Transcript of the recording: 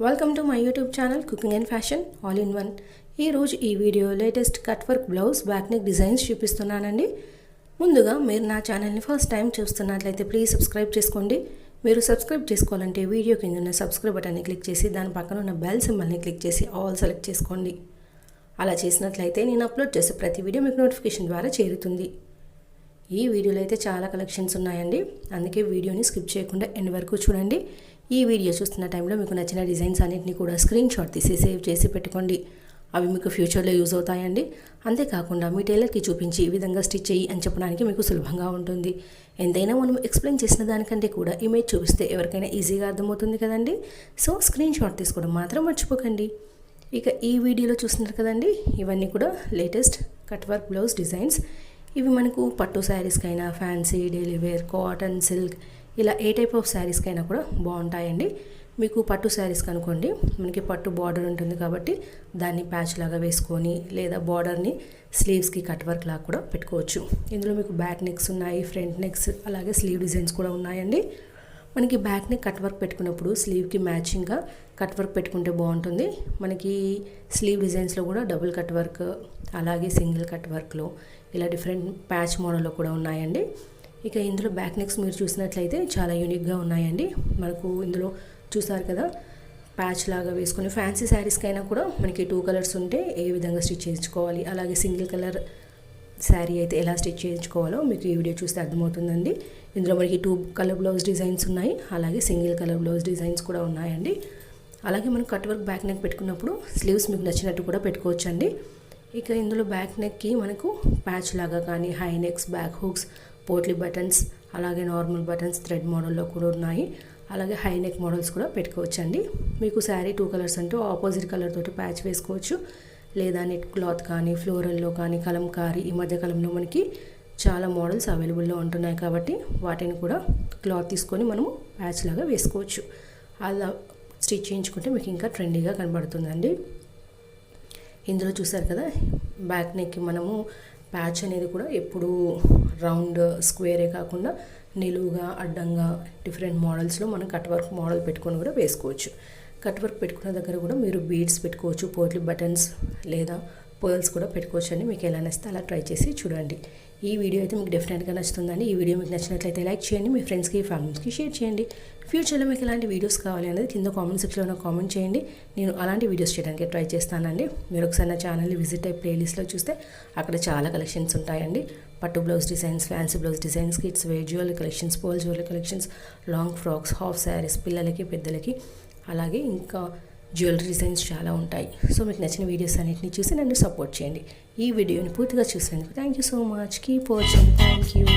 Welcome to my YouTube channel cooking and fashion all in one. ఈరోజు ఈ video latest cut work blouse back neck designs చూపిస్తున్నానండి. ముందుగా మీరు నా ఛానల్ని ఫస్ట్ టైం చూస్తున్నట్లయితే ప్లీజ్ సబ్స్క్రైబ్ చేసుకోండి. మీరు సబ్స్క్రైబ్ చేసుకోవాలంటే వీడియో కింద ఉన్న సబ్స్క్రైబ్ బటన్ని క్లిక్ చేసి దాని పక్కన ఉన్న బెల్ సింబల్ని క్లిక్ చేసి ఆల్ సెలెక్ట్ చేసుకోండి. అలా చేసినట్లయితే నేను అప్లోడ్ చేసే ప్రతి వీడియో మీకు నోటిఫికేషన్ ద్వారా చేరుతుంది. ఈ వీడియోలో అయితే చాలా కలెక్షన్స్ ఉన్నాయండి, అందుకే వీడియోని స్కిప్ చేయకుండా ఎండ్ వరకు చూడండి. ఈ వీడియో చూస్తున్న టైంలో మీకు నచ్చిన డిజైన్స్ అన్నింటినీ కూడా స్క్రీన్ షాట్ తీసి సేవ్ చేసి పెట్టుకోండి. అవి మీకు ఫ్యూచర్లో యూజ్ అవుతాయండి. అంతేకాకుండా మీ టైలర్కి చూపించి ఈ విధంగా స్టిచ్ చేయి అని చెప్పడానికి మీకు సులభంగా ఉంటుంది. ఎంతైనా మనం ఎక్స్ప్లెయిన్ చేసిన దానికంటే కూడా ఇమేజ్ చూపిస్తే ఎవరికైనా ఈజీగా అర్థమవుతుంది కదండి. సో స్క్రీన్ షాట్ తీసుకోవడం మాత్రం మర్చిపోకండి. ఇక ఈ వీడియోలో చూస్తున్నారు కదండి, ఇవన్నీ కూడా latest cut work blouse designs. ఇవి మనకు పట్టు శారీస్కైనా, fancy, daily wear, cotton, silk ఇలా ఏ టైప్ ఆఫ్ శారీస్కైనా కూడా బాగుంటాయండి. మీకు పట్టు శారీస్కి అనుకోండి, మనకి పట్టు బార్డర్ ఉంటుంది కాబట్టి దాన్ని ప్యాచ్ లాగా వేసుకొని లేదా బార్డర్ని స్లీవ్స్కి కట్ వర్క్ లాగా కూడా పెట్టుకోవచ్చు. ఇందులో మీకు బ్యాక్ నెక్స్ ఉన్నాయి, ఫ్రంట్ నెక్స్, అలాగే స్లీవ్ డిజైన్స్ కూడా ఉన్నాయండి. మనకి బ్యాక్ నెక్ కట్ వర్క్ పెట్టుకున్నప్పుడు స్లీవ్కి మ్యాచింగ్గా కట్ వర్క్ పెట్టుకుంటే బాగుంటుంది. మనకి స్లీవ్ డిజైన్స్లో కూడా డబుల్ కట్ వర్క్, అలాగే సింగిల్ కట్ వర్క్లో ఇలా డిఫరెంట్ ప్యాచ్ మోడల్లో కూడా ఉన్నాయండి. ఇక ఇందులో బ్యాక్ నెక్స్ మీరు చూసినట్లయితే చాలా యూనిక్గా ఉన్నాయండి. మనకు ఇందులో చూసారు కదా, ప్యాచ్ లాగా వేసుకొని ఫ్యాన్సీ శారీస్కైనా కూడా మనకి 2 కలర్స్ ఉంటే ఏ విధంగా స్టిచ్ చేయించుకోవాలి, అలాగే సింగిల్ కలర్ శారీ అయితే ఎలా స్టిచ్ చేయించుకోవాలో మీకు ఈ వీడియో చూస్తే అర్థమవుతుందండి. ఇందులో మనకి 2 కలర్ బ్లౌజ్ డిజైన్స్ ఉన్నాయి, అలాగే సింగిల్ కలర్ బ్లౌజ్ డిజైన్స్ కూడా ఉన్నాయండి. అలాగే మనం కట్ వర్క్ బ్యాక్ నెక్ పెట్టుకున్నప్పుడు స్లీవ్స్ మీకు నచ్చినట్టు కూడా పెట్టుకోవచ్చండి. ఇక ఇందులో బ్యాక్ నెక్కి మనకు ప్యాచ్ లాగా కానీ high next, back hooks, potli buttons, అలాగే నార్మల్ బటన్స్ థ్రెడ్ మోడల్లో కూడా ఉన్నాయి. అలాగే హై నెక్ మోడల్స్ కూడా పెట్టుకోవచ్చండి. మీకు శారీ 2 కలర్స్ అంటూ ఆపోజిట్ కలర్ తోటి ప్యాచ్ వేసుకోవచ్చు, లేదా నెట్ క్లాత్ కానీ, ఫ్లోరల్లో కానీ, కలంకారీ, ఈ మధ్య కాలంలో మనకి చాలా మోడల్స్ అవైలబుల్లో ఉంటున్నాయి కాబట్టి వాటిని కూడా క్లాత్ తీసుకొని మనము ప్యాచ్ లాగా వేసుకోవచ్చు. అలా స్టిచ్ చేయించుకుంటే మీకు ఇంకా ట్రెండీగా కనబడుతుందండి. ఇందులో చూసారు కదా, బ్యాక్ నెక్కి మనము ప్యాచ్ అనేది కూడా ఎప్పుడు రౌండ్ స్క్వేరే కాకుండా నిలువుగా, అడ్డంగా డిఫరెంట్ మోడల్స్లో మనం కట్ వర్క్ మోడల్ పెట్టుకొని కూడా వేసుకోవచ్చు. కట్ వర్క్ పెట్టుకున్న దగ్గర కూడా మీరు బీడ్స్ పెట్టుకోవచ్చు, పోట్లీ బటన్స్ లేదా పర్ల్స్ కూడా పెట్టుకోవచ్చు అండి. మీకు ఎలా నచ్చితే అలా ట్రై చేసి చూడండి. ఈ వీడియో అయితే మీకు డెఫినెట్గా నచ్చుతుందండి. ఈ వీడియో మీకు నచ్చినట్లయితే లైక్ చేయండి, మీ ఫ్రెండ్స్కి, ఫ్యామిలీస్కి షేర్ చేయండి. ఫ్యూచర్లో మీకు ఎలాంటి వీడియోస్ కావాలి అనేది కింద కామెంట్ సెక్షన్లో కామెంట్ చేయండి. నేను అలాంటి వీడియోస్ చేయడానికి ట్రై చేస్తానండి. మీరు ఒకసారి నా ఛానల్ని విజిట్ అయ్యి ప్లేలిస్ట్లో చూస్తే అక్కడ చాలా కలెక్షన్స్ ఉంటాయండి. పట్టు blouse designs, fancy blouse designs, kids wear jewellery collections, pole jewellery collections, long frocks, half saris, పిల్లలకి, పెద్దలకి, అలాగే ఇంకా జ్యువెలరీ డిజైన్స్ చాలా ఉంటాయి. సో మీకు నచ్చిన వీడియోస్ అన్నింటినీ చూసి నన్ను సపోర్ట్ చేయండి. ఈ వీడియోని పూర్తిగా చూసినందుకు thank you so much. Keep watching. Thank you.